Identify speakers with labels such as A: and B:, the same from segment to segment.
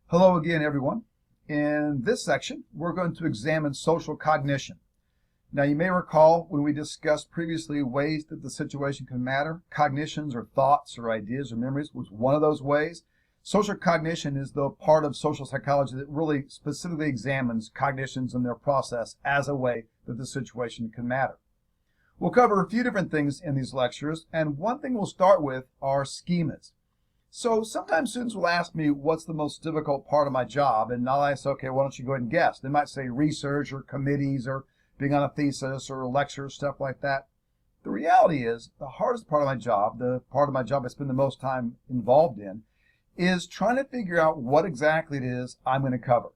A: Hello again, everyone. In this section, we're going to examine social cognition. Now, you may recall when we discussed previously ways that the situation can matter, cognitions or thoughts or ideas or memories was one of those ways. Social cognition is the part of social psychology that really specifically examines cognitions and their process as a way that the situation can matter. We'll cover a few different things in these lectures, and one thing we'll start with are schemas. So sometimes students will ask me what's the most difficult part of my job, and I'll say, okay, why don't you go ahead and guess? They might say research or committees or being on a thesis or lectures, stuff like that. The reality is the hardest part of my job, the part of my job I spend the most time involved in, is trying to figure out what exactly it is I'm going to cover.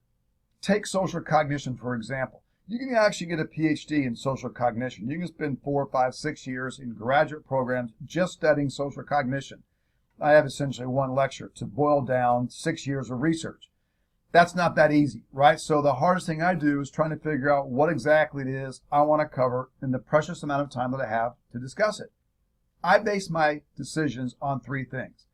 A: Take social cognition, for example. You can actually get a PhD in social cognition. You can spend 4, 5, 6 years in graduate programs just studying social cognition. I have essentially one lecture to boil down 6 years of research. That's not that easy, right? So the hardest thing I do is trying to figure out what exactly it is I want to cover in the precious amount of time that I have to discuss it. I base my decisions on 3 things.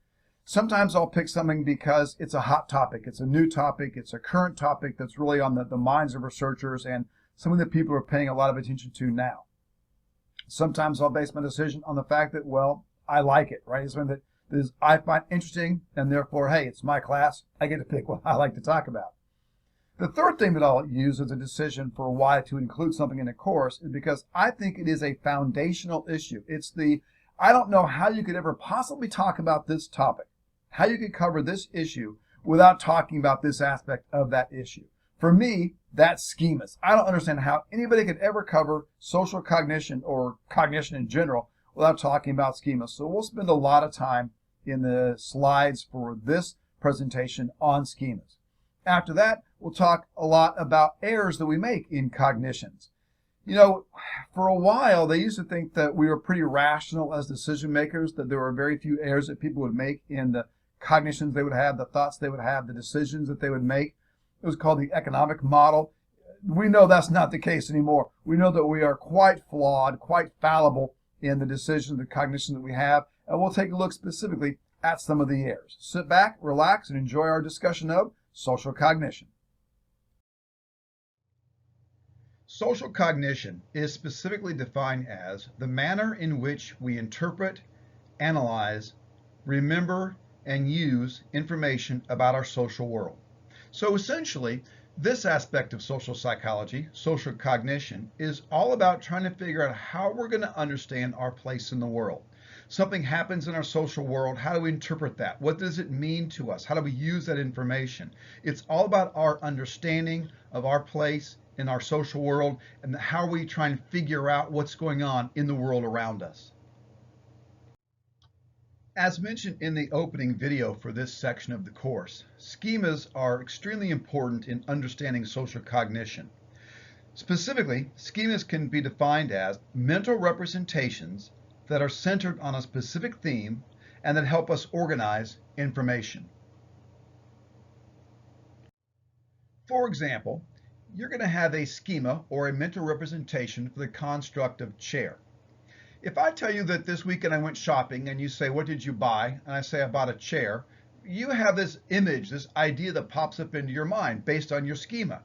A: Sometimes I'll pick something because it's a hot topic, it's a new topic, it's a current topic that's really on the minds of researchers and something that people are paying a lot of attention to now. Sometimes I'll base my decision on the fact that, well, I like it, right? It's something that I find interesting, and therefore, hey, it's my class. I get to pick what I like to talk about. The third thing that I'll use as a decision for why to include something in a course is because I think it is a foundational issue. I don't know how you could ever possibly talk about this topic, how you could cover this issue without talking about this aspect of that issue. For me, that's schemas. I don't understand how anybody could ever cover social cognition or cognition in general without talking about schemas. So we'll spend a lot of time in the slides for this presentation on schemas. After that, we'll talk a lot about errors that we make in cognitions. You know, for a while, they used to think that we were pretty rational as decision makers, that there were very few errors that people would make in the cognitions they would have, the thoughts they would have, the decisions that they would make. It was called the economic model. We know that's not the case anymore. We know that we are quite flawed, quite fallible in the decisions, the cognition that we have, and we'll take a look specifically at some of the errors. Sit back, relax, and enjoy our discussion of social cognition. Social cognition is specifically defined as the manner in which we interpret, analyze, remember, and use information about our social world. So essentially, this aspect of social psychology, social cognition, is all about trying to figure out how we're going to understand our place in the world. Something happens in our social world, how do we interpret that? What does it mean to us? How do we use that information? It's all about our understanding of our place in our social world and how we try and figure out what's going on in the world around us. As mentioned in the opening video for this section of the course, schemas are extremely important in understanding social cognition. Specifically, schemas can be defined as mental representations that are centered on a specific theme and that help us organize information. For example, you're going to have a schema or a mental representation for the construct of chair. If I tell you that this weekend I went shopping and you say, what did you buy? And I say, I bought a chair. You have this image, this idea that pops up into your mind based on your schema.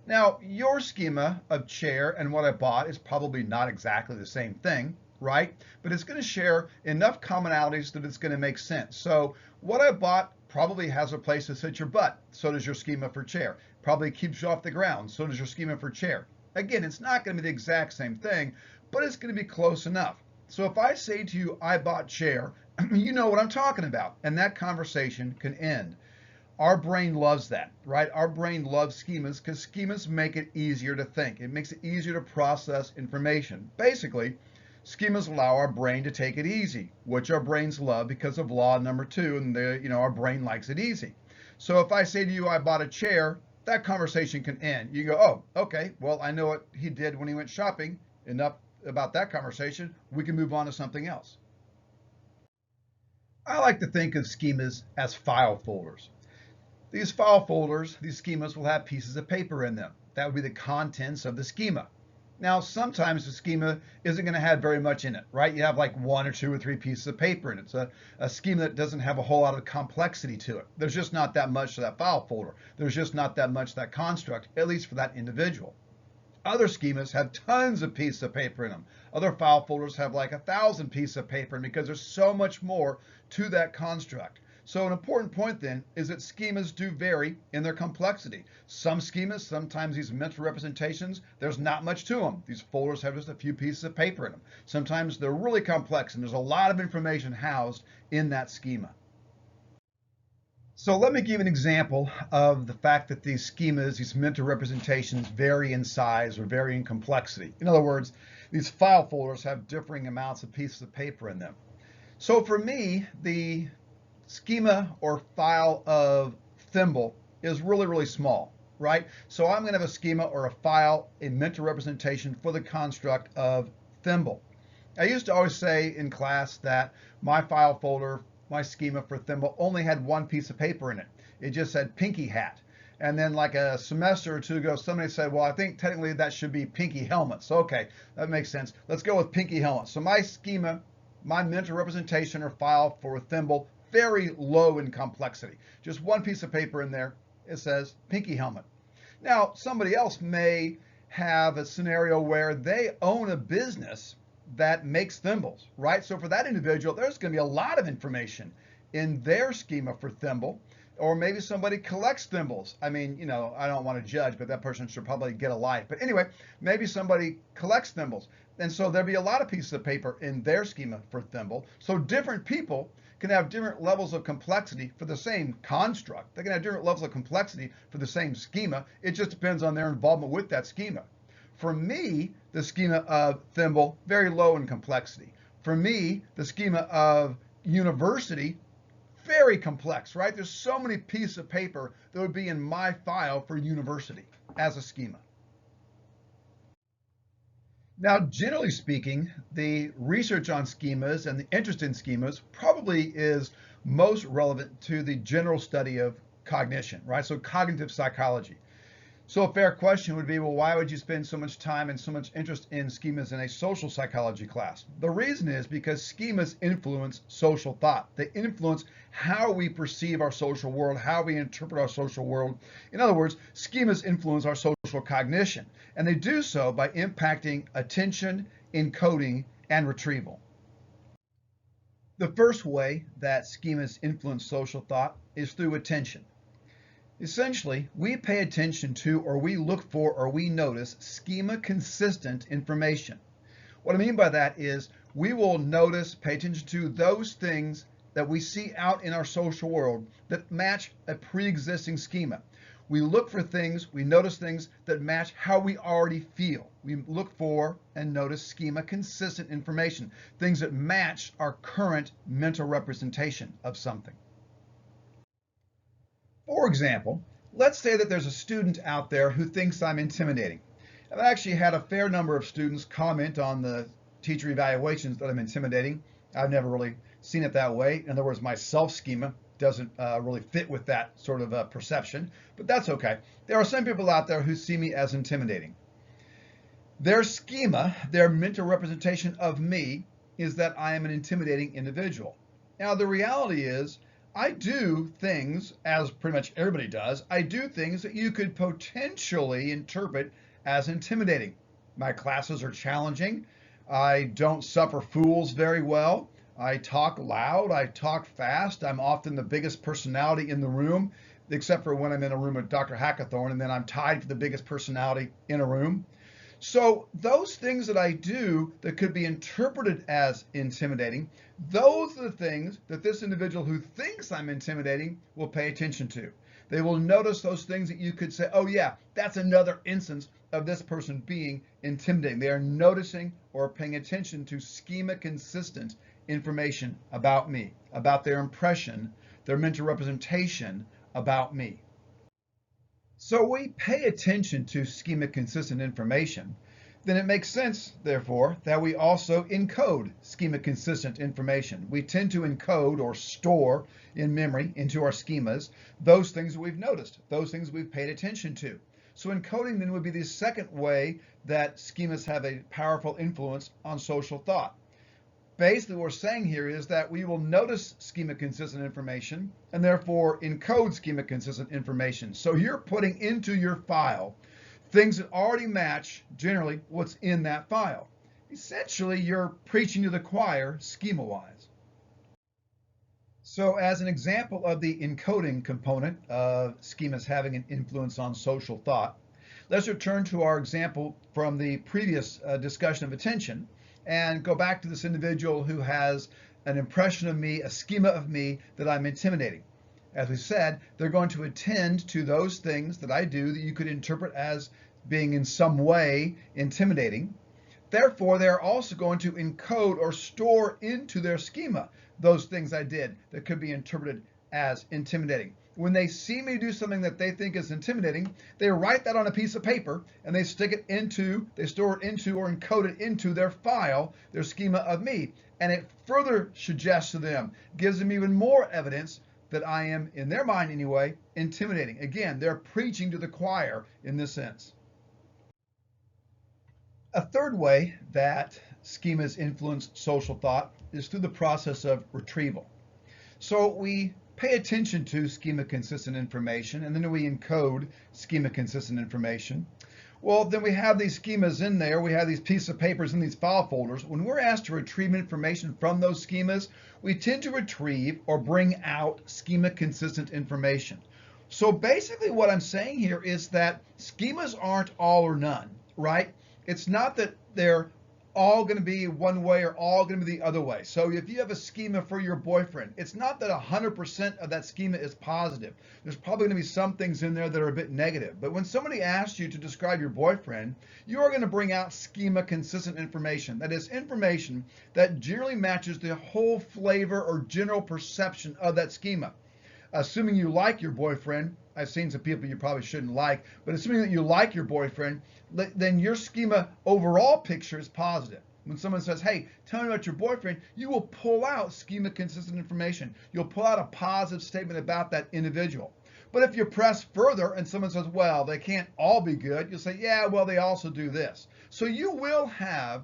A: Now, your schema of chair and what I bought is probably not exactly the same thing, right? But it's going to share enough commonalities that it's going to make sense. So what I bought probably has a place to sit your butt. So does your schema for chair. Probably keeps you off the ground. So does your schema for chair. Again, it's not going to be the exact same thing, but it's going to be close enough. So if I say to you, I bought chair, you know what I'm talking about, and that conversation can end. Our brain loves that, right? Our brain loves schemas because schemas make it easier to think. It makes it easier to process information. Basically, schemas allow our brain to take it easy, which our brains love because of law number 2, and our brain likes it easy. So if I say to you, I bought a chair, that conversation can end. You go, oh, okay, well, I know what he did when he went shopping. Enough about that conversation, we can move on to something else. I like to think of schemas as file folders. These file folders, these schemas will have pieces of paper in them. That would be the contents of the schema. Now, sometimes the schema isn't going to have very much in it, right? You have like one or two or three pieces of paper, and it's a schema that doesn't have a whole lot of complexity to it. There's just not that much to that file folder. There's just not that much to that construct, at least for that individual. Other schemas have tons of pieces of paper in them. Other file folders have like 1,000 pieces of paper in because there's so much more to that construct. So an important point then is that schemas do vary in their complexity. Some schemas, sometimes these mental representations, there's not much to them. These folders have just a few pieces of paper in them. Sometimes they're really complex and there's a lot of information housed in that schema. So let me give an example of the fact that these schemas, these mental representations, vary in size or vary in complexity. In other words, these file folders have differing amounts of pieces of paper in them. So for me, the schema or file of thimble is really, really small, right? So I'm going to have a schema or a file, a mental representation for the construct of thimble. I used to always say in class that my file folder, my schema for thimble only had one piece of paper in it. It just said pinky hat. And then like a semester or two ago, somebody said, well, I think technically that should be pinky helmet. So, okay, that makes sense. Let's go with pinky helmet. So my schema, my mental representation or file for thimble, very low in complexity. Just one piece of paper in there. It says pinky helmet. Now, somebody else may have a scenario where they own a business that makes thimbles, right? So for that individual, there's going to be a lot of information in their schema for thimble. Or maybe somebody collects thimbles. I mean, you know, I don't want to judge, but that person should probably get a life. But anyway, maybe somebody collects thimbles. And so there'll be a lot of pieces of paper in their schema for thimble. So different people can have different levels of complexity for the same construct. They can have different levels of complexity for the same schema. It just depends on their involvement with that schema. For me, the schema of thimble, very low in complexity. For me, the schema of university, very complex, right? There's so many pieces of paper that would be in my file for university as a schema. Now, generally speaking, the research on schemas and the interest in schemas probably is most relevant to the general study of cognition, right? So cognitive psychology. So a fair question would be, well, why would you spend so much time and so much interest in schemas in a social psychology class? The reason is because schemas influence social thought. They influence how we perceive our social world, how we interpret our social world. In other words, schemas influence our social cognition, and they do so by impacting attention, encoding, and retrieval. The first way that schemas influence social thought is through attention. Essentially, we pay attention to, or we look for, or we notice schema-consistent information. What I mean by that is we will notice, pay attention to those things that we see out in our social world that match a pre-existing schema. We look for things, we notice things that match how we already feel. We look for and notice schema-consistent information, things that match our current mental representation of something. For example, let's say that there's a student out there who thinks I'm intimidating. I've actually had a fair number of students comment on the teacher evaluations that I'm intimidating. I've never really seen it that way. In other words, my self-schema doesn't really fit with that sort of perception, but that's okay. There are some people out there who see me as intimidating. Their schema, their mental representation of me, is that I am an intimidating individual. Now, the reality is, I do things, as pretty much everybody does, I do things that you could potentially interpret as intimidating. My classes are challenging. I don't suffer fools very well. I talk loud. I talk fast. I'm often the biggest personality in the room, except for when I'm in a room with Dr. Hackathorn, and then I'm tied for the biggest personality in a room. So those things that I do that could be interpreted as intimidating, those are the things that this individual who thinks I'm intimidating will pay attention to. They will notice those things that you could say, oh yeah, that's another instance of this person being intimidating. They are noticing or paying attention to schema-consistent information about me, about their impression, their mental representation about me. So we pay attention to schema-consistent information, then it makes sense, therefore, that we also encode schema-consistent information. We tend to encode or store in memory into our schemas those things that we've noticed, those things we've paid attention to. So encoding then would be the second way that schemas have a powerful influence on social thought. Basically, what we're saying here is that we will notice schema-consistent information and therefore encode schema-consistent information. So you're putting into your file things that already match, generally, what's in that file. Essentially, you're preaching to the choir schema-wise. So as an example of the encoding component of schemas having an influence on social thought, let's return to our example from the previous discussion of attention and go back to this individual who has an impression of me, a schema of me that I'm intimidating. As we said, they're going to attend to those things that I do that you could interpret as being in some way intimidating. Therefore, they're also going to encode or store into their schema those things I did that could be interpreted as intimidating. When they see me do something that they think is intimidating, they write that on a piece of paper and they store it into or encode it into their file, their schema of me. And it further suggests to them, gives them even more evidence that I am, in their mind anyway, intimidating. Again, they're preaching to the choir in this sense. A third way that schemas influence social thought is through the process of retrieval. So we pay attention to schema-consistent information, and then we encode schema-consistent information. Well, then we have these schemas in there. We have these pieces of papers in these file folders. When we're asked to retrieve information from those schemas, we tend to retrieve or bring out schema-consistent information. So basically what I'm saying here is that schemas aren't all or none, right? It's not that they're all going to be one way or all going to be the other way. So if you have a schema for your boyfriend, it's not that 100% of that schema is positive. There's probably going to be some things in there that are a bit negative. But when somebody asks you to describe your boyfriend, you are going to bring out schema consistent information. That is information that generally matches the whole flavor or general perception of that schema. Assuming you like your boyfriend, I've seen some people you probably shouldn't like, but assuming that you like your boyfriend, then your schema overall picture is positive. When someone says, hey, tell me about your boyfriend, you will pull out schema consistent information. You'll pull out a positive statement about that individual. But if you press further and someone says, well, they can't all be good, you'll say, yeah, well, they also do this. So you will have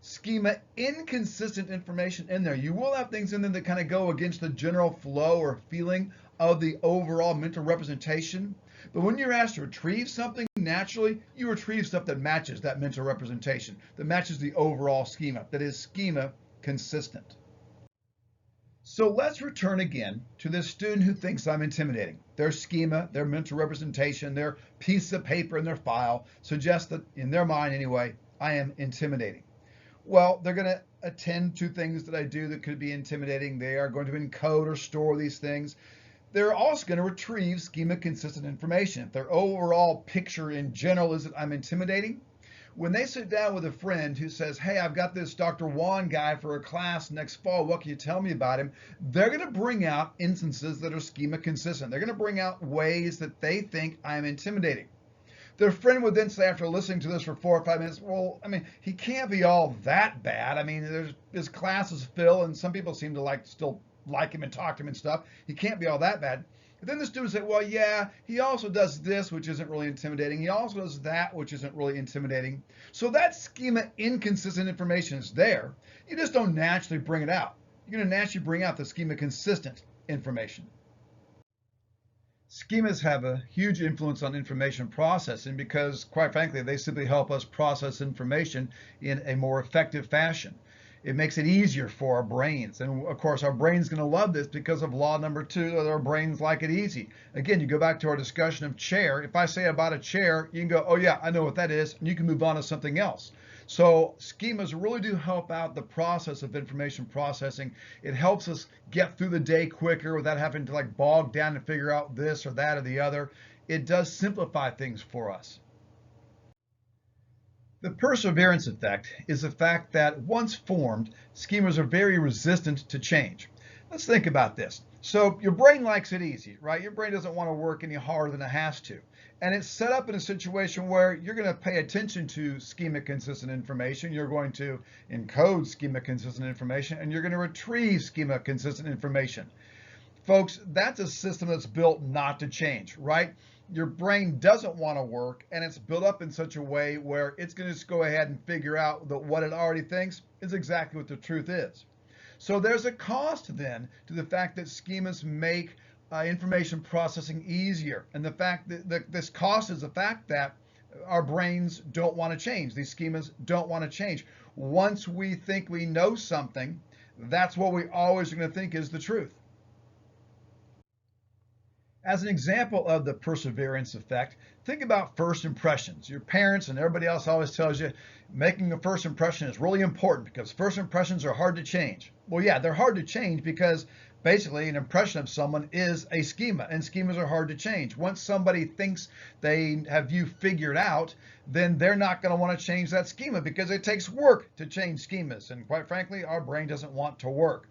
A: schema inconsistent information in there. You will have things in there that kind of go against the general flow or feeling of the overall mental representation. But when you're asked to retrieve something, naturally, you retrieve stuff that matches that mental representation, that matches the overall schema, that is schema consistent. So let's return again to this student who thinks I'm intimidating. Their schema, their mental representation, their piece of paper in their file suggests that, in their mind anyway, I am intimidating. Well, they're going to attend to things that I do that could be intimidating. They are going to encode or store these things. They're also going to retrieve schema-consistent information. If their overall picture in general is that I'm intimidating, when they sit down with a friend who says, hey, I've got this Dr. Juan guy for a class next fall, what can you tell me about him? They're going to bring out instances that are schema-consistent. They're going to bring out ways that they think I'm intimidating. Their friend would then say, after listening to this for 4 or 5 minutes, well, I mean, he can't be all that bad. I mean, his class is full, and some people seem to still like him and talk to him and stuff. He can't be all that bad. But then the student said, well, yeah, he also does this, which isn't really intimidating. He also does that, which isn't really intimidating. So that schema inconsistent information is there. You just don't naturally bring it out. You're going to naturally bring out the schema consistent information. Schemas have a huge influence on information processing because, quite frankly, they simply help us process information in a more effective fashion. It makes it easier for our brains. And of course, our brain's going to love this because of law number 2, our brains like it easy. Again, you go back to our discussion of chair. If I say about a chair, you can go, oh yeah, I know what that is, and you can move on to something else. So schemas really do help out the process of information processing. It helps us get through the day quicker without having to bog down and figure out this or that or the other. It does simplify things for us. The perseverance effect is the fact that once formed, schemas are very resistant to change. Let's think about this. So your brain likes it easy, right? Your brain doesn't want to work any harder than it has to. And it's set up in a situation where you're going to pay attention to schema-consistent information. You're going to encode schema-consistent information, and you're going to retrieve schema-consistent information. Folks, that's a system that's built not to change, right? your brain doesn't want to work, and it's built up in such a way where it's going to just go ahead and figure out that what it already thinks is exactly what the truth is. So there's a cost then to the fact that schemas make information processing easier. And the fact that this cost is the fact that our brains don't want to change. These schemas don't want to change. Once we think we know something, that's what we always are going to think is the truth. As an example of the perseverance effect, think about first impressions. Your parents and everybody else always tells you making a first impression is really important because first impressions are hard to change. Well, yeah, they're hard to change because basically an impression of someone is a schema, and schemas are hard to change. Once somebody thinks they have you figured out, then they're not going to want to change that schema because it takes work to change schemas. And quite frankly, our brain doesn't want to work.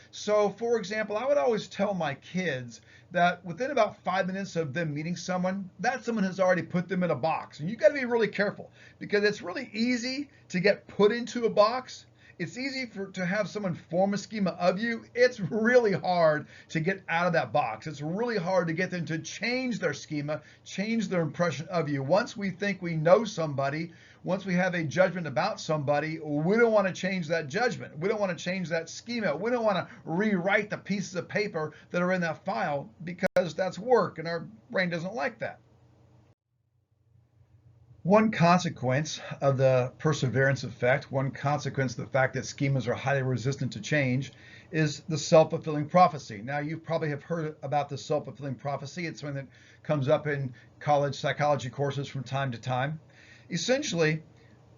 A: So, for example, I would always tell my kids that within about 5 minutes of them meeting someone, that someone has already put them in a box. And you got to be really careful because it's really easy to get put into a box. It's easy to have someone form a schema of you. It's really hard to get out of that box. It's really hard to get them to change their schema, change their impression of you. Once we think we know somebody, once we have a judgment about somebody, we don't want to change that judgment. We don't want to change that schema. We don't want to rewrite the pieces of paper that are in that file because that's work and our brain doesn't like that. One consequence of the perseverance effect, one consequence of the fact that schemas are highly resistant to change, is the self-fulfilling prophecy. Now, you probably have heard about the self-fulfilling prophecy. It's something that comes up in college psychology courses from time to time. Essentially,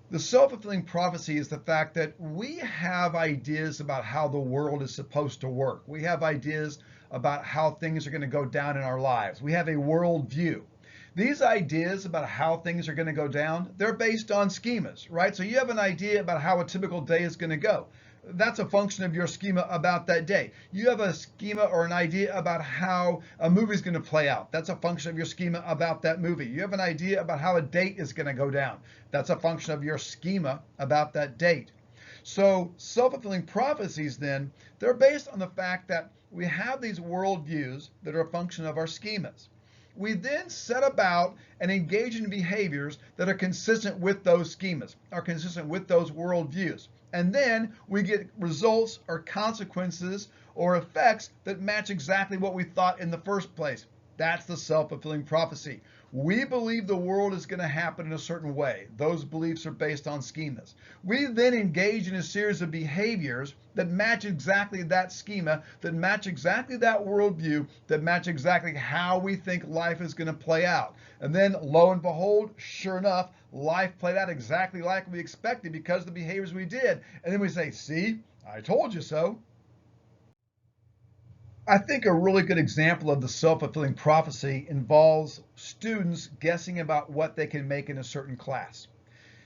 A: the self-fulfilling prophecy is the fact that we have ideas about how the world is supposed to work. We have ideas about how things are going to go down in our lives. We have a worldview. These ideas about how things are going to go down, they're based on schemas, right? So you have an idea about how a typical day is going to go. That's a function of your schema about that day. You have a schema or an idea about how a movie is going to play out. That's a function of your schema about that movie. You have an idea about how a date is going to go down. That's a function of your schema about that date. So self-fulfilling prophecies then, they're based on the fact that we have these worldviews that are a function of our schemas. We then set about and engage in behaviors that are consistent with those schemas, are consistent with those worldviews. And then we get results or consequences or effects that match exactly what we thought in the first place. That's the self-fulfilling prophecy. We believe the world is going to happen in a certain way. Those beliefs are based on schemas. We then engage in a series of behaviors that match exactly that schema, that match exactly that worldview, that match exactly how we think life is going to play out. And then, lo and behold, sure enough, life played out exactly like we expected because of the behaviors we did. And then we say, see, I told you so. I think a really good example of the self-fulfilling prophecy involves students guessing about what they can make in a certain class.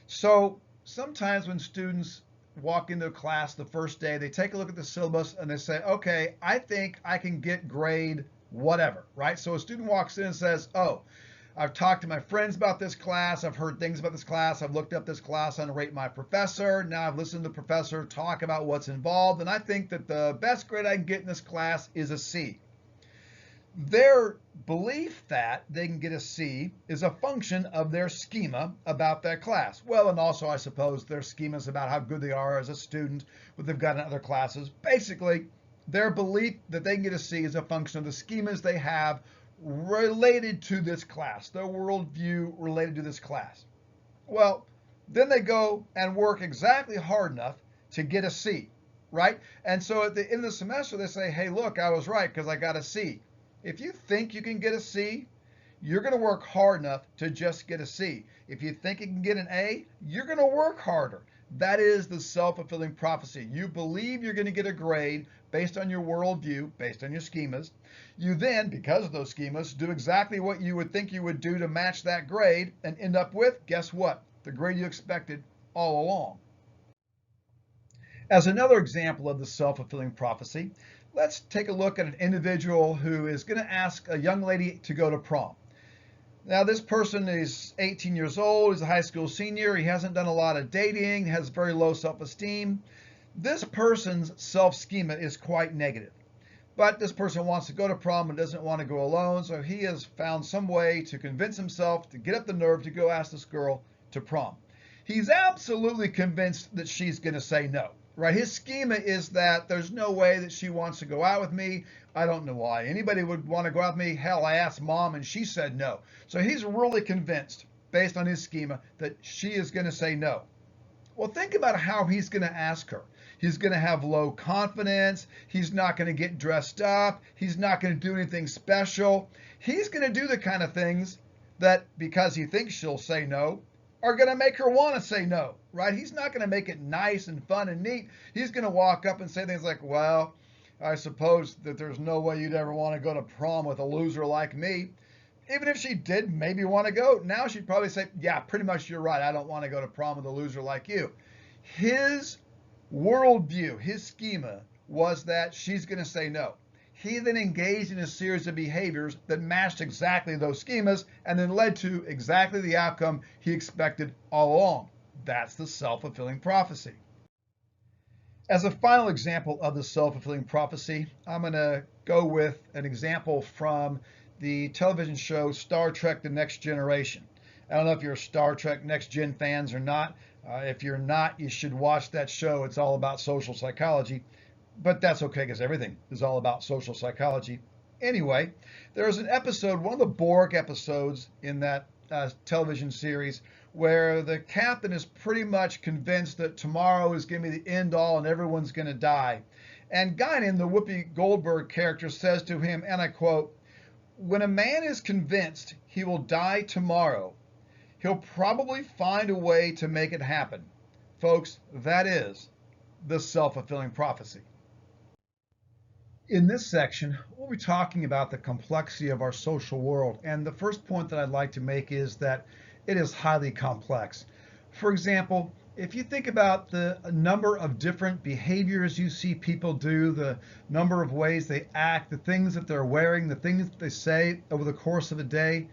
A: So sometimes when students walk into a class the first day, they take a look at the syllabus and they say, okay, I think I can get grade whatever, right? So a student walks in and says, oh, I've talked to my friends about this class. I've heard things about this class. I've looked up this class on Rate My Professor. Now I've listened to the professor talk about what's involved, and I think that the best grade I can get in this class is a C. Their belief that they can get a C is a function of their schema about that class. Well, and also I suppose their schemas about how good they are as a student, what they've got in other classes. Basically, their belief that they can get a C is a function of the schemas they have related to this class, their worldview related to this class. Well, then they go and work exactly hard enough to get a C, right? And so at the end of the semester, they say, hey, look, I was right because I got a C. If you think you can get a C, you're going to work hard enough to just get a C. If you think you can get an A, you're going to work harder. That is the self-fulfilling prophecy. You believe you're going to get a grade based on your worldview, based on your schemas. You then, because of those schemas, do exactly what you would think you would do to match that grade and end up with, guess what? The grade you expected all along. As another example of the self-fulfilling prophecy, let's take a look at an individual who is going to ask a young lady to go to prom. Now, this person is 18 years old, he's a high school senior, he hasn't done a lot of dating, has very low self-esteem. This person's self-schema is quite negative. But this person wants to go to prom and doesn't want to go alone, so he has found some way to convince himself to get up the nerve to go ask this girl to prom. He's absolutely convinced that she's going to say no, right? His schema is that there's no way that she wants to go out with me. I don't know why anybody would want to go out with me. Hell, I asked mom and she said no. So he's really convinced, based on his schema, that she is going to say no. Well, think about how he's going to ask her. He's going to have low confidence. He's not going to get dressed up. He's not going to do anything special. He's going to do the kind of things that, because he thinks she'll say no, are going to make her want to say no, right? He's not going to make it nice and fun and neat. He's going to walk up and say things like, well, I suppose that there's no way you'd ever want to go to prom with a loser like me. Even if she did maybe want to go, now she'd probably say, yeah, pretty much you're right. I don't want to go to prom with a loser like you. His worldview, his schema was that she's going to say no. He then engaged in a series of behaviors that matched exactly those schemas and then led to exactly the outcome he expected all along. That's the self-fulfilling prophecy. As a final example of the self-fulfilling prophecy, I'm going to go with an example from the television show Star Trek: The Next Generation. I don't know if you're Star Trek Next Gen fans or not. If you're not, you should watch that show. It's all about social psychology. But that's okay because everything is all about social psychology. Anyway, there's an episode, one of the Borg episodes in that television series, where the captain is pretty much convinced that tomorrow is going to be the end all and everyone's going to die. And Guinan, the Whoopi Goldberg character, says to him, and I quote, "When a man is convinced he will die tomorrow, he'll probably find a way to make it happen." Folks, that is the self-fulfilling prophecy. In this section, we'll be talking about the complexity of our social world. And the first point that I'd like to make is that it is highly complex. For example, if you think about the number of different behaviors you see people do, the number of ways they act, the things that they're wearing, the things that they say over the course of a day,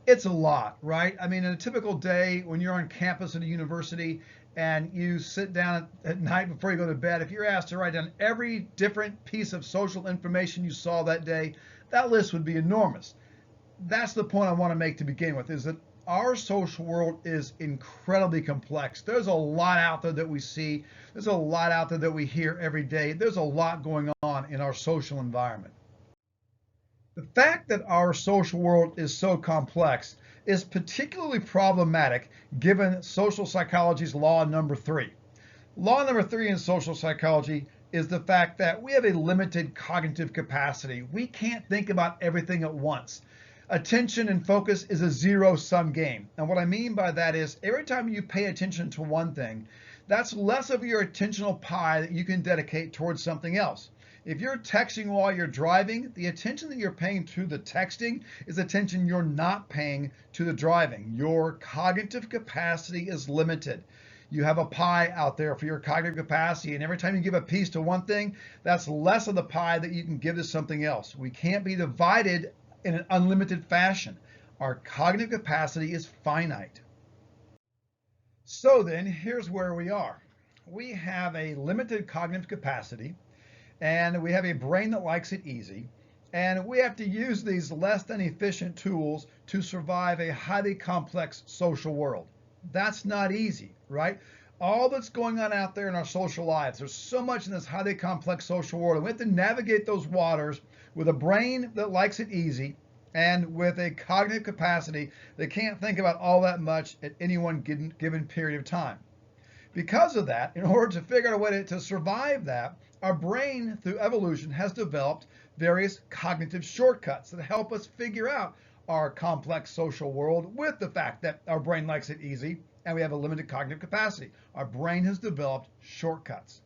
A: it's a lot, right? I mean, in a typical day when you're on campus at a university and you sit down at night before you go to bed, if you're asked to write down every different piece of social information you saw that day, that list would be enormous. That's the point I want to make to begin with, is that our social world is incredibly complex. There's a lot out there that we see. There's a lot out there that we hear every day. There's a lot going on in our social environment. The fact that our social world is so complex is particularly problematic given social psychology's law number 3. Law number 3 in social psychology is the fact that we have a limited cognitive capacity. We can't think about everything at once. Attention and focus is a zero-sum game. And what I mean by that is every time you pay attention to one thing, that's less of your attentional pie that you can dedicate towards something else. If you're texting while you're driving, the attention that you're paying to the texting is attention you're not paying to the driving. Your cognitive capacity is limited. You have a pie out there for your cognitive capacity, and every time you give a piece to one thing, that's less of the pie that you can give to something else. We can't be divided in an unlimited fashion. Our cognitive capacity is finite. So then, here's where we are. We have a limited cognitive capacity, and we have a brain that likes it easy, and we have to use these less than efficient tools to survive a highly complex social world. That's not easy, right? All that's going on out there in our social lives, there's so much in this highly complex social world, and we have to navigate those waters with a brain that likes it easy and with a cognitive capacity that can't think about all that much at any one given period of time. Because of that, in order to figure out a way to survive that, our brain, through evolution, has developed various cognitive shortcuts that help us figure out our complex social world with the fact that our brain likes it easy and we have a limited cognitive capacity. Our brain has developed shortcuts.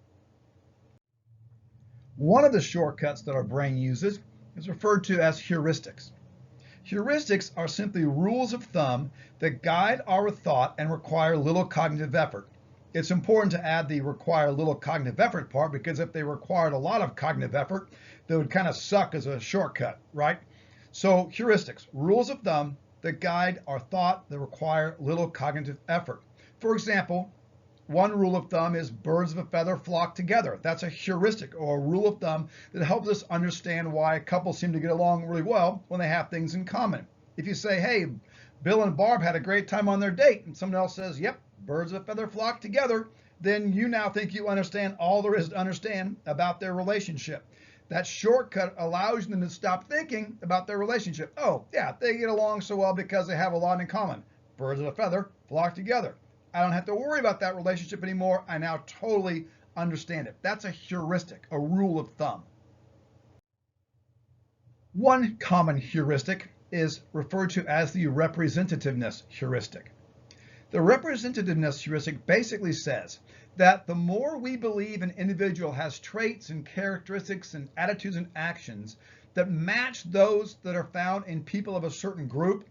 A: One of the shortcuts that our brain uses is referred to as heuristics. Heuristics are simply rules of thumb that guide our thought and require little cognitive effort. It's important to add the require little cognitive effort part, because if they required a lot of cognitive effort, they would kind of suck as a shortcut, right? So heuristics, rules of thumb that guide our thought that require little cognitive effort. For example, One rule of thumb is birds of a feather flock together. That's a heuristic or a rule of thumb that helps us understand why couples seem to get along really well when they have things in common. If you say, hey, Bill and Barb had a great time on their date, and someone else says, yep, birds of a feather flock together, then you now think you understand all there is to understand about their relationship. That shortcut allows them to stop thinking about their relationship. Oh, yeah, they get along so well because they have a lot in common. Birds of a feather flock together. I don't have to worry about that relationship anymore. I now totally understand it. That's a heuristic, a rule of thumb. One common heuristic is referred to as the representativeness heuristic. The representativeness heuristic basically says that the more we believe an individual has traits and characteristics and attitudes and actions that match those that are found in people of a certain group,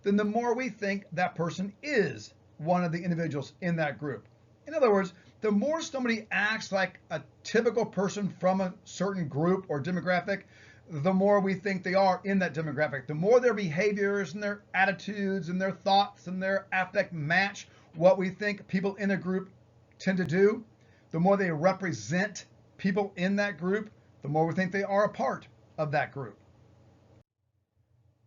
A: then the more we think that person is one of the individuals in that group. In other words, the more somebody acts like a typical person from a certain group or demographic, the more we think they are in that demographic. The more their behaviors and their attitudes and their thoughts and their affect match what we think people in a group tend to do, the more they represent people in that group, the more we think they are a part of that group.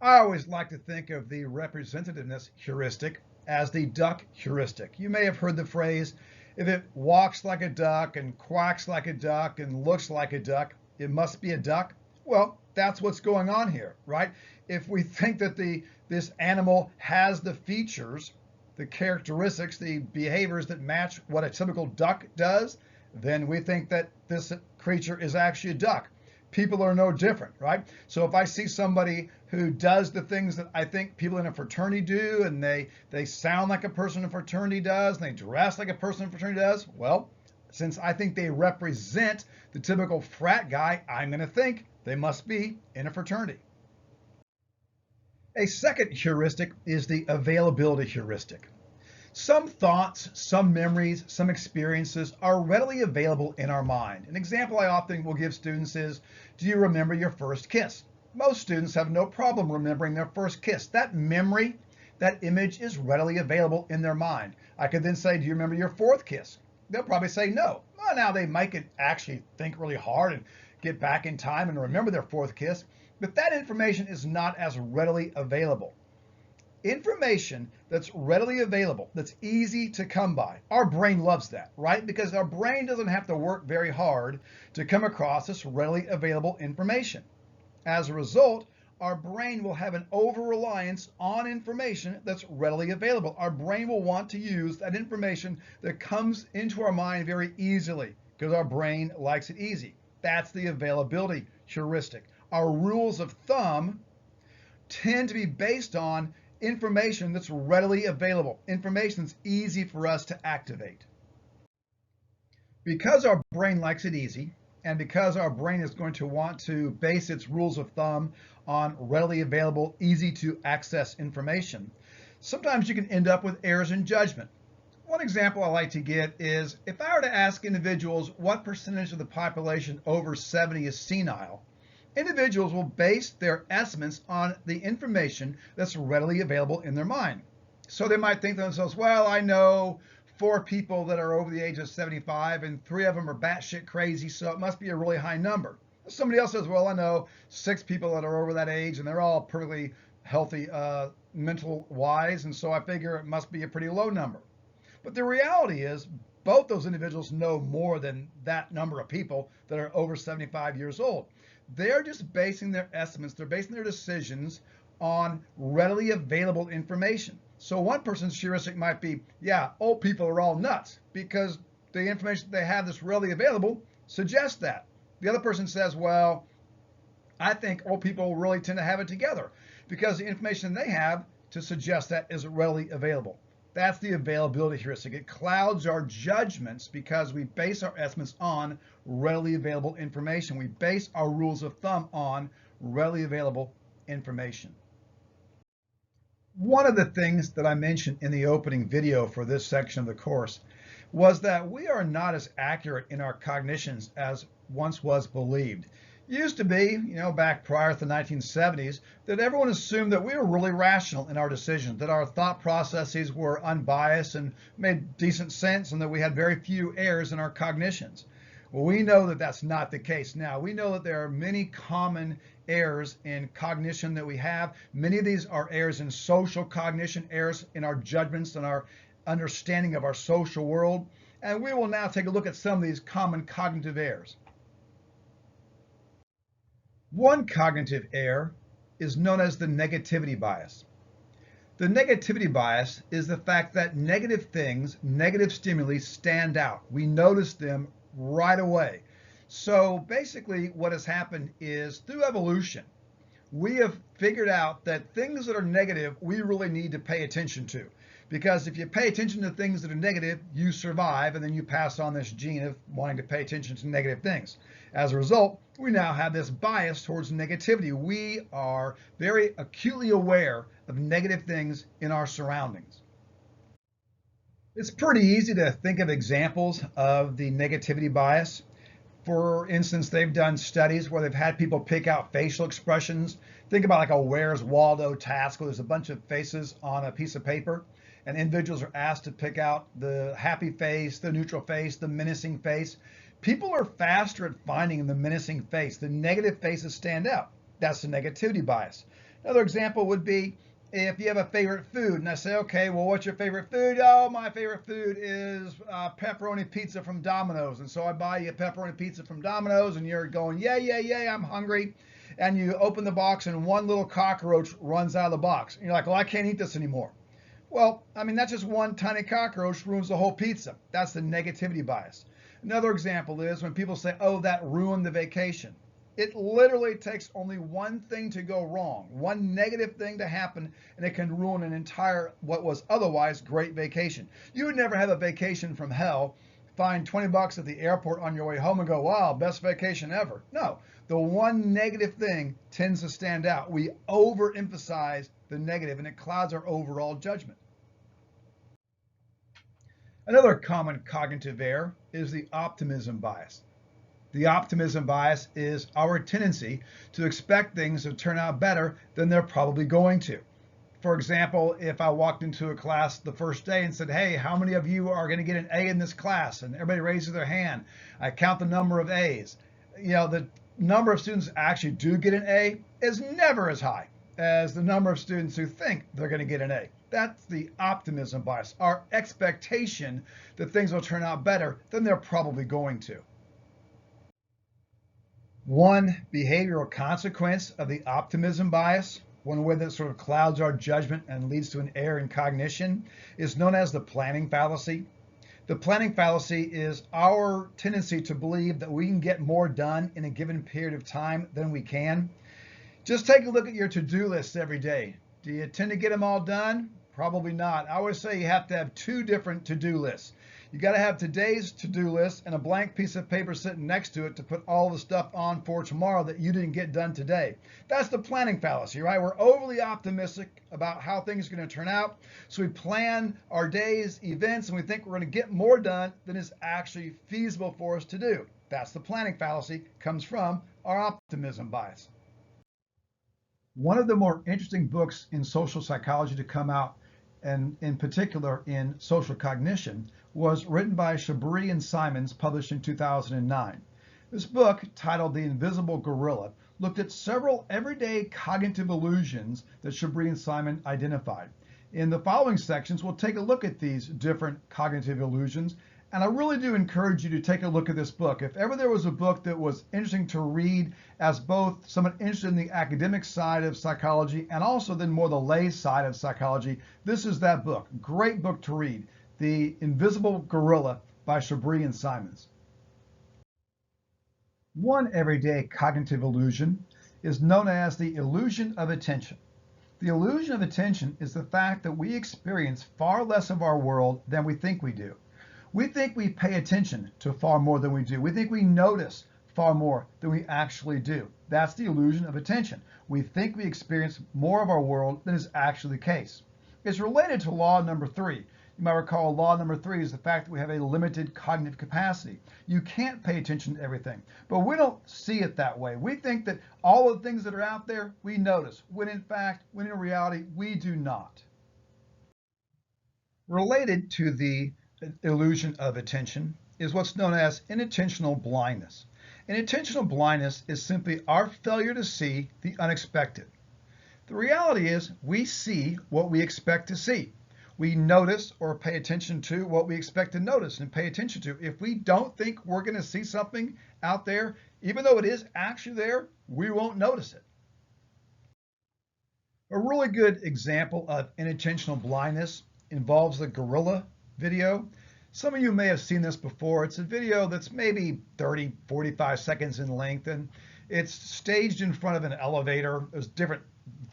A: I always like to think of the representativeness heuristic as the duck heuristic. You may have heard the phrase, if it walks like a duck and quacks like a duck and looks like a duck, it must be a duck. Well, that's what's going on here, right? If we think that this animal has the features, the characteristics, the behaviors that match what a typical duck does, then we think that this creature is actually a duck. People are no different, right? So if I see somebody who does the things that I think people in a fraternity do, and they sound like a person in a fraternity does, and they dress like a person in a fraternity does, well, since I think they represent the typical frat guy, I'm going to think they must be in a fraternity. A second heuristic is the availability heuristic. Some thoughts, some memories, some experiences are readily available in our mind. An example I often will give students is, do you remember your first kiss? Most students have no problem remembering their first kiss. That memory, that image is readily available in their mind. I could then say, do you remember your fourth kiss? They'll probably say no. Well, now they might actually think really hard and get back in time and remember their fourth kiss, but that information is not as readily available. Information that's readily available, that's easy to come by. Our brain loves that, right? Because our brain doesn't have to work very hard to come across this readily available information. As a result, our brain will have an over-reliance on information that's readily available. Our brain will want to use that information that comes into our mind very easily because our brain likes it easy. That's the availability heuristic. Our rules of thumb tend to be based on information that's readily available, information that's easy for us to activate. Because our brain likes it easy, and because our brain is going to want to base its rules of thumb on readily available, easy to access information, sometimes you can end up with errors in judgment. One example I like to get is if I were to ask individuals what percentage of the population over 70 is senile, individuals will base their estimates on the information that's readily available in their mind. So they might think to themselves, well, I know 4 people that are over the age of 75 and 3 of them are batshit crazy, so it must be a really high number. Somebody else says, well, I know 6 people that are over that age and they're all perfectly healthy mental wise, and so I figure it must be a pretty low number. But the reality is both those individuals know more than that number of people that are over 75 years old. They're just basing their estimates, they're basing their decisions on readily available information. So one person's heuristic might be, yeah, old people are all nuts because the information they have that's readily available suggests that. The other person says, well, I think old people really tend to have it together because the information they have to suggest that is readily available. That's the availability heuristic. It clouds our judgments because we base our estimates on readily available information. We base our rules of thumb on readily available information. One of the things that I mentioned in the opening video for this section of the course was that we are not as accurate in our cognitions as once was believed. Used to be, back prior to the 1970s, that everyone assumed that we were really rational in our decisions, that our thought processes were unbiased and made decent sense, and that we had very few errors in our cognitions. Well, we know that that's not the case now. We know that there are many common errors in cognition that we have. Many of these are errors in social cognition, errors in our judgments and our understanding of our social world. And we will now take a look at some of these common cognitive errors. One cognitive error is known as the negativity bias. The negativity bias is the fact that negative things, negative stimuli stand out. We notice them right away. So basically what has happened is through evolution, we have figured out that things that are negative, we really need to pay attention to. Because if you pay attention to things that are negative, you survive, and then you pass on this gene of wanting to pay attention to negative things. As a result, we now have this bias towards negativity. We are very acutely aware of negative things in our surroundings. It's pretty easy to think of examples of the negativity bias. For instance, they've done studies where they've had people pick out facial expressions. Think about like a Where's Waldo task where there's a bunch of faces on a piece of paper, and individuals are asked to pick out the happy face, the neutral face, the menacing face. People are faster at finding the menacing face. The negative faces stand out. That's the negativity bias. Another example would be if you have a favorite food, and I say, okay, well, what's your favorite food? Oh, my favorite food is pepperoni pizza from Domino's. And so I buy you a pepperoni pizza from Domino's, and you're going, yeah, I'm hungry. And you open the box, and one little cockroach runs out of the box. And you're like, well, I can't eat this anymore. Well, I mean, that's just one tiny cockroach ruins the whole pizza. That's the negativity bias. Another example is when people say, oh, that ruined the vacation. It literally takes only one thing to go wrong, one negative thing to happen, and it can ruin an entire, what was otherwise great vacation. You would never have a vacation from hell, find 20 bucks at the airport on your way home and go, wow, best vacation ever. No, the one negative thing tends to stand out. We overemphasize the negative, and it clouds our overall judgment. Another common cognitive error is the optimism bias. The optimism bias is our tendency to expect things to turn out better than they're probably going to. For example, if I walked into a class the first day and said, hey, how many of you are going to get an A in this class? And everybody raises their hand. I count the number of A's. The number of students actually do get an A is never as high as the number of students who think they're going to get an A. That's the optimism bias, our expectation that things will turn out better than they're probably going to. One behavioral consequence of the optimism bias, one way that sort of clouds our judgment and leads to an error in cognition, is known as the planning fallacy. The planning fallacy is our tendency to believe that we can get more done in a given period of time than we can. Just take a look at your to-do lists every day. Do you tend to get them all done? Probably not. I always say you have to have two different to-do lists. You got to have today's to-do list and a blank piece of paper sitting next to it to put all the stuff on for tomorrow that you didn't get done today. That's the planning fallacy, right? We're overly optimistic about how things are going to turn out. So we plan our day's events and we think we're going to get more done than is actually feasible for us to do. That's the planning fallacy, comes from our optimism bias. One of the more interesting books in social psychology to come out, and in particular in social cognition, was written by Chabris and Simons, published in 2009. This book, titled The Invisible Gorilla, looked at several everyday cognitive illusions that Chabris and Simon identified. In the following sections, we'll take a look at these different cognitive illusions, and I really do encourage you to take a look at this book. If ever there was a book that was interesting to read as both someone interested in the academic side of psychology and also then more the lay side of psychology, this is that book. Great book to read. The Invisible Gorilla by Chabris and Simons. One everyday cognitive illusion is known as the illusion of attention. The illusion of attention is the fact that we experience far less of our world than we think we do. We think we pay attention to far more than we do. We think we notice far more than we actually do. That's the illusion of attention. We think we experience more of our world than is actually the case. It's related to law number 3. You might recall law number 3 is the fact that we have a limited cognitive capacity. You can't pay attention to everything, but we don't see it that way. We think that all the things that are out there, we notice, when in reality, we do not. Related to the illusion of attention is what's known as inattentional blindness. Inattentional blindness is simply our failure to see the unexpected. The reality is we see what we expect to see. We notice or pay attention to what we expect to notice and pay attention to. If we don't think we're going to see something out there, even though it is actually there, we won't notice it. A really good example of inattentional blindness involves the gorilla video. Some of you may have seen this before. It's a video that's maybe 30, 45 seconds in length, and it's staged in front of an elevator. There's different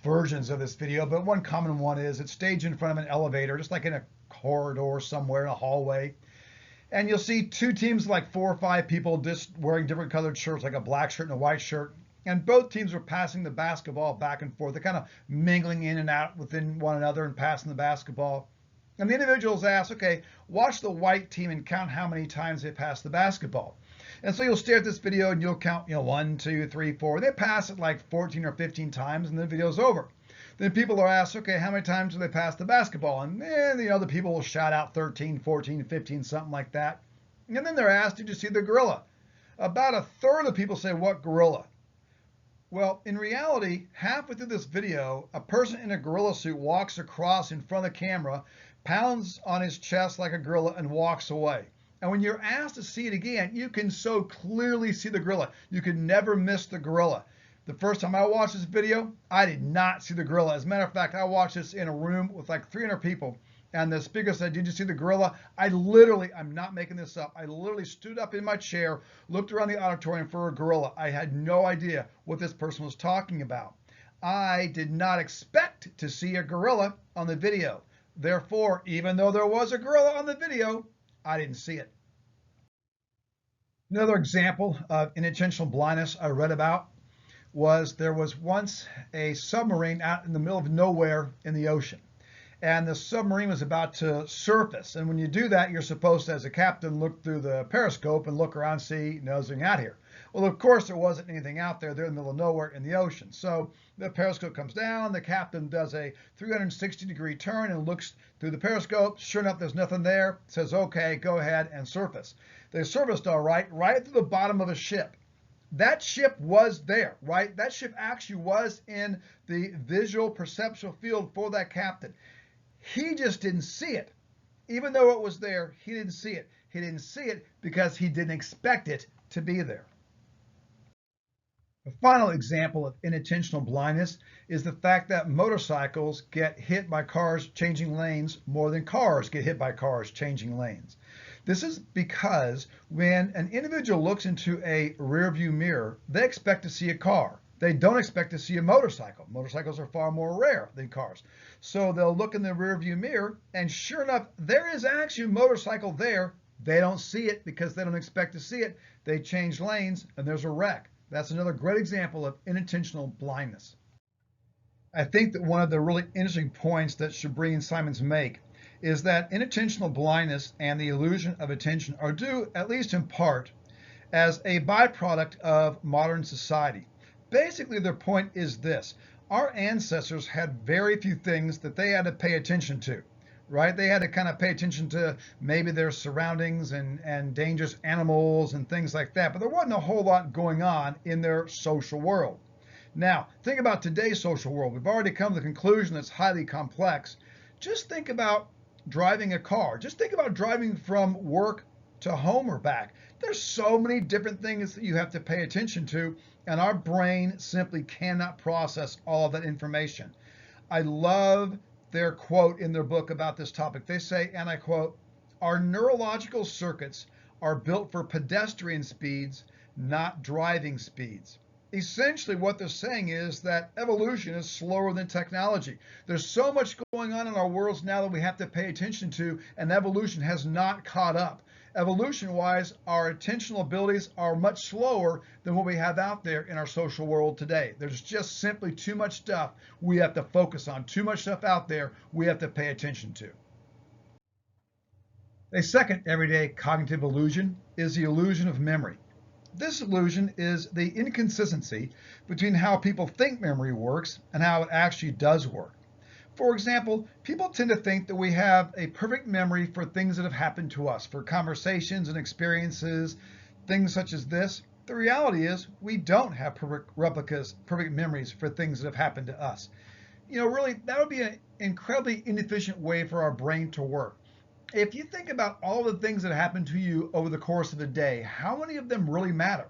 A: versions of this video, but one common one is it's staged in front of an elevator, just like in a corridor somewhere in a hallway. And you'll see two teams, like 4 or 5 people, just wearing different colored shirts, like a black shirt and a white shirt. And both teams are passing the basketball back and forth. They're kind of mingling in and out within one another and passing the basketball. And the individuals ask, okay, watch the white team and count how many times they pass the basketball. And so you'll stare at this video and you'll count, 1, 2, 3, 4. They pass it like 14 or 15 times and the video's over. Then people are asked, okay, how many times do they pass the basketball? And then the other people will shout out 13, 14, 15, something like that. And then they're asked, did you see the gorilla? About a third of the people say, what gorilla? Well, in reality, halfway through this video, a person in a gorilla suit walks across in front of the camera, pounds on his chest like a gorilla, and walks away. And when you're asked to see it again, you can so clearly see the gorilla. You can never miss the gorilla. The first time I watched this video, I did not see the gorilla. As a matter of fact, I watched this in a room with like 300 people. And the speaker said, did you see the gorilla? I'm not making this up. I literally stood up in my chair, looked around the auditorium for a gorilla. I had no idea what this person was talking about. I did not expect to see a gorilla on the video. Therefore, even though there was a gorilla on the video, I didn't see it. Another example of inattentional blindness I read about was there was once a submarine out in the middle of nowhere in the ocean. And the submarine was about to surface. And when you do that, you're supposed to, as a captain, look through the periscope and look around, see, nothing out here. Well, of course, there wasn't anything out there. They're in the middle of nowhere in the ocean. So the periscope comes down. The captain does a 360-degree turn and looks through the periscope. Sure enough, there's nothing there. Says, okay, go ahead and surface. They surfaced all right through the bottom of a ship. That ship was there, right? That ship actually was in the visual perceptual field for that captain. He just didn't see it. Even though it was there, he didn't see it. He didn't see it because he didn't expect it to be there. A final example of inattentional blindness is the fact that motorcycles get hit by cars changing lanes more than cars get hit by cars changing lanes. This is because when an individual looks into a rearview mirror, they expect to see a car. They don't expect to see a motorcycle. Motorcycles are far more rare than cars. So they'll look in the rearview mirror, and sure enough, there is actually a motorcycle there. They don't see it because they don't expect to see it. They change lanes, and there's a wreck. That's another great example of inattentional blindness. I think that one of the really interesting points that Chabris and Simons make is that inattentional blindness and the illusion of attention are due, at least in part, as a byproduct of modern society. Basically, their point is this. Our ancestors had very few things that they had to pay attention to, right? They had to kind of pay attention to maybe their surroundings and dangerous animals and things like that, but there wasn't a whole lot going on in their social world. Now, think about today's social world. We've already come to the conclusion that's highly complex. Just think about driving a car. Just think about driving from work to home or back. There's so many different things that you have to pay attention to, and our brain simply cannot process all of that information. I love their quote in their book about this topic. They say, and I quote, "Our neurological circuits are built for pedestrian speeds, not driving speeds." Essentially what they're saying is that evolution is slower than technology. There's so much going on in our worlds now that we have to pay attention to, and evolution has not caught up. Evolution-wise, our attentional abilities are much slower than what we have out there in our social world today. There's just simply too much stuff we have to focus on, too much stuff out there we have to pay attention to. A second everyday cognitive illusion is the illusion of memory. This illusion is the inconsistency between how people think memory works and how it actually does work. For example, people tend to think that we have a perfect memory for things that have happened to us, for conversations and experiences, things such as this. The reality is we don't have perfect replicas, perfect memories for things that have happened to us. Really, that would be an incredibly inefficient way for our brain to work. If you think about all the things that happen to you over the course of a day, how many of them really matter?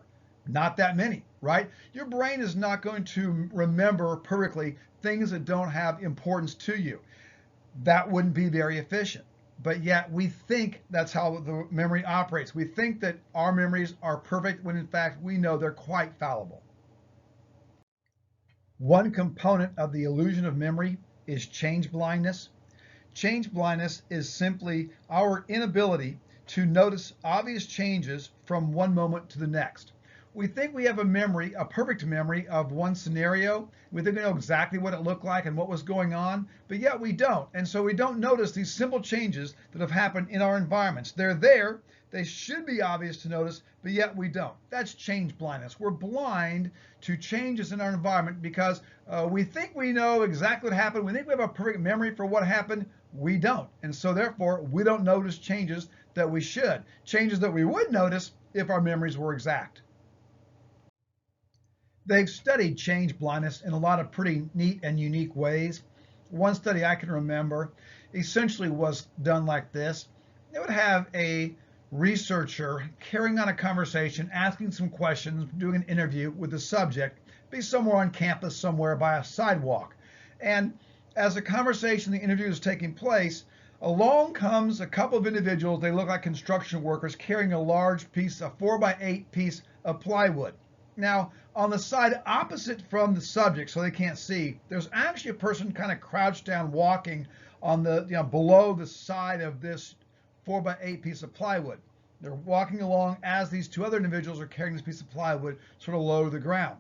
A: Not that many, right? Your brain is not going to remember perfectly things that don't have importance to you. That wouldn't be very efficient. But yet we think that's how the memory operates. We think that our memories are perfect when in fact we know they're quite fallible. One component of the illusion of memory is change blindness. Change blindness is simply our inability to notice obvious changes from one moment to the next. We think we have a perfect memory of one scenario. We think we know exactly what it looked like and what was going on, but yet we don't. And so we don't notice these simple changes that have happened in our environments. They're there. They should be obvious to notice, but yet we don't. That's change blindness. We're blind to changes in our environment because we think we know exactly what happened. We think we have a perfect memory for what happened. We don't. And so therefore, we don't notice changes that we should. Changes that we would notice if our memories were exact. They've studied change blindness in a lot of pretty neat and unique ways. One study I can remember essentially was done like this. They would have a researcher carrying on a conversation, asking some questions, doing an interview with the subject, be somewhere on campus, somewhere by a sidewalk. And as the conversation, the interview is taking place, along comes a couple of individuals. They look like construction workers carrying a large piece, a 4x8 piece of plywood. Now, on the side opposite from the subject, so they can't see, there's actually a person kind of crouched down walking on the, below the side of this 4x8 piece of plywood. They're walking along as these two other individuals are carrying this piece of plywood sort of low to the ground.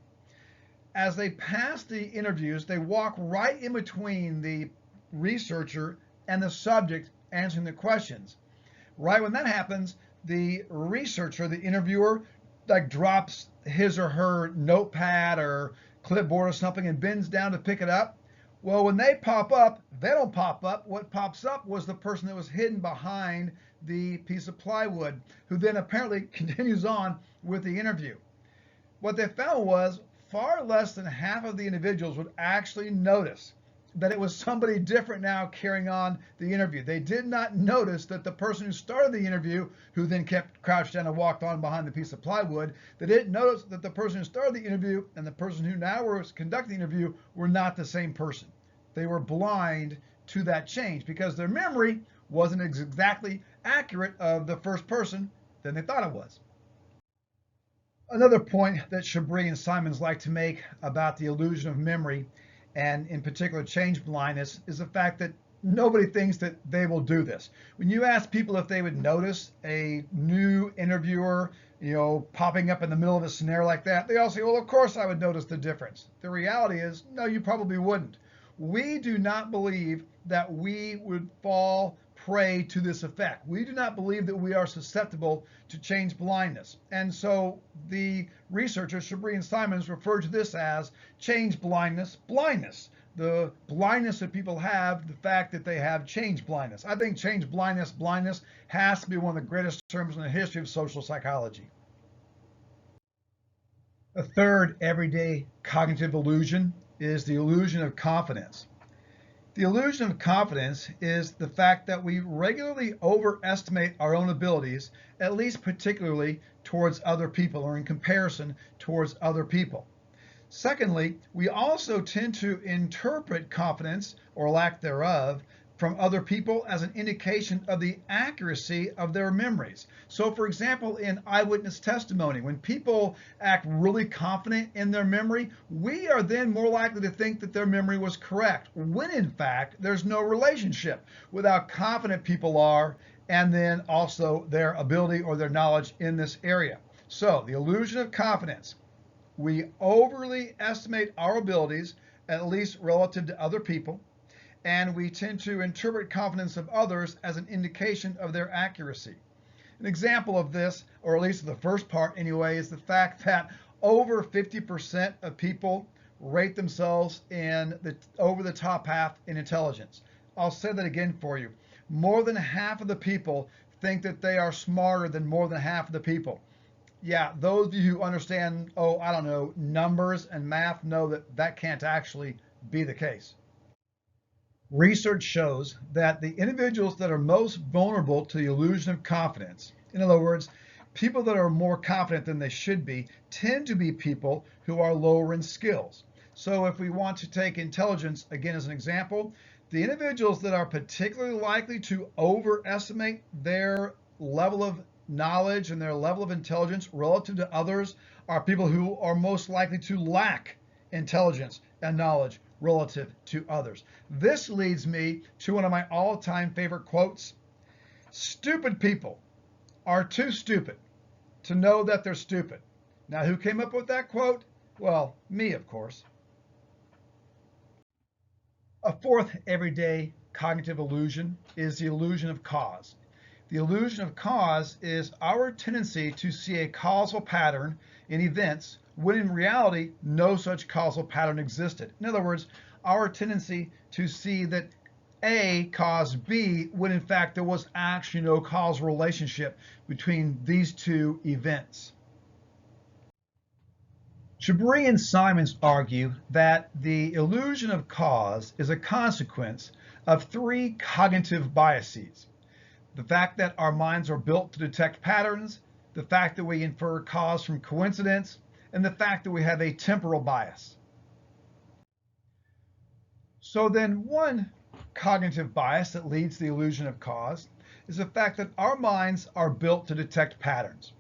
A: As they pass the interviews, they walk right in between the researcher and the subject answering the questions. Right when that happens, the researcher, the interviewer, drops his or her notepad or clipboard or something and bends down to pick it up. Well, when they pop up, they don't pop up. What pops up was the person that was hidden behind the piece of plywood, who then apparently continues on with the interview. What they found was far less than half of the individuals would actually notice that it was somebody different now carrying on the interview. They did not notice that the person who started the interview, who then kept crouched down and walked on behind the piece of plywood, they didn't notice that the person who started the interview and the person who now was conducting the interview were not the same person. They were blind to that change because their memory wasn't exactly accurate of the first person than they thought it was. Another point that Chabris and Simons like to make about the illusion of memory, and in particular change blindness, is the fact that nobody thinks that they will do this. When you ask people if they would notice a new interviewer, popping up in the middle of a scenario like that, they all say, well, of course I would notice the difference. The reality is, no, you probably wouldn't. We do not believe that we would fall prey to this effect. We do not believe that we are susceptible to change blindness. And so the researchers, Chabris and Simons, refer to this as change blindness, blindness. The blindness that people have, the fact that they have change blindness. I think change blindness, blindness has to be one of the greatest terms in the history of social psychology. A third everyday cognitive illusion is the illusion of confidence. The illusion of confidence is the fact that we regularly overestimate our own abilities, at least particularly towards other people or in comparison towards other people. Secondly, we also tend to interpret confidence or lack thereof from other people as an indication of the accuracy of their memories. So for example, in eyewitness testimony, when people act really confident in their memory, we are then more likely to think that their memory was correct, when in fact there's no relationship with how confident people are and then also their ability or their knowledge in this area. So the illusion of confidence. We overly estimate our abilities, at least relative to other people, and we tend to interpret confidence of others as an indication of their accuracy. An example of this, or at least the first part anyway, is the fact that over 50% of people rate themselves in the over the top half in intelligence. I'll say that again for you. More than half of the people think that they are smarter than more than half of the people. Yeah, those of you who understand, I don't know, numbers and math know that that can't actually be the case. Research shows that the individuals that are most vulnerable to the illusion of confidence, in other words, people that are more confident than they should be, tend to be people who are lower in skills. So if we want to take intelligence again as an example, the individuals that are particularly likely to overestimate their level of knowledge and their level of intelligence relative to others are people who are most likely to lack intelligence and knowledge relative to others. This leads me to one of my all-time favorite quotes. Stupid people are too stupid to know that they're stupid. Now, who came up with that quote? Well, me, of course. A fourth everyday cognitive illusion is the illusion of cause. The illusion of cause is our tendency to see a causal pattern in events when in reality no such causal pattern existed. In other words, our tendency to see that A caused B when in fact there was actually no causal relationship between these two events. Chabris and Simons argue that the illusion of cause is a consequence of three cognitive biases. The fact that our minds are built to detect patterns, the fact that we infer cause from coincidence, and the fact that we have a temporal bias. So then one cognitive bias that leads to the illusion of cause is the fact that our minds are built to detect patterns.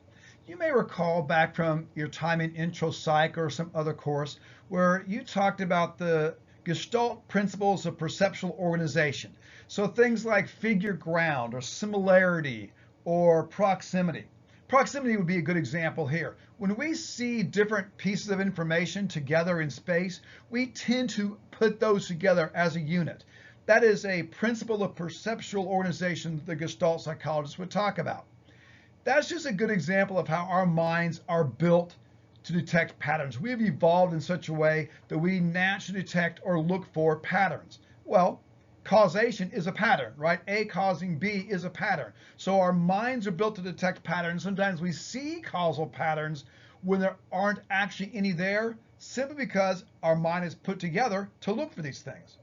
A: You may recall back from your time in intro psych or some other course where you talked about the Gestalt principles of perceptual organization. So things like figure ground or similarity or proximity. Proximity would be a good example here. When we see different pieces of information together in space, we tend to put those together as a unit. That is a principle of perceptual organization that the Gestalt psychologists would talk about. That's just a good example of how our minds are built to detect patterns. We have evolved in such a way that we naturally detect or look for patterns. Well, causation is a pattern, right? A causing B is a pattern. So our minds are built to detect patterns. Sometimes we see causal patterns when there aren't actually any there, simply because our mind is put together to look for these things.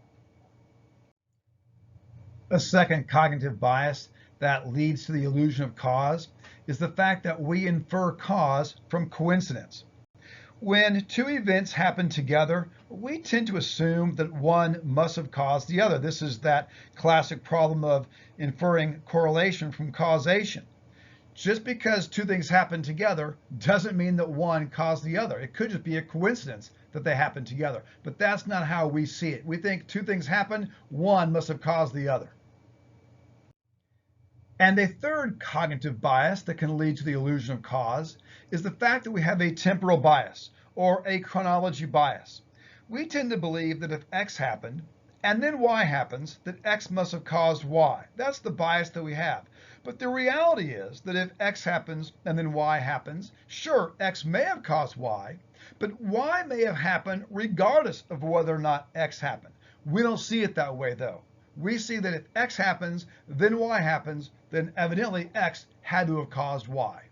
A: A second cognitive bias that leads to the illusion of cause is the fact that we infer cause from coincidence. When two events happen together, we tend to assume that one must have caused the other. This is that classic problem of inferring correlation from causation. Just because two things happen together doesn't mean that one caused the other. It could just be a coincidence that they happen together. But that's not how we see it. We think two things happen, one must have caused the other. And a third cognitive bias that can lead to the illusion of cause is the fact that we have a temporal bias or a chronology bias. We tend to believe that if X happened and then Y happens, that X must have caused Y. That's the bias that we have. But the reality is that if X happens and then Y happens, sure, X may have caused Y, but Y may have happened regardless of whether or not X happened. We don't see it that way though. We see that if X happens, then Y happens, then evidently X had to have caused Y.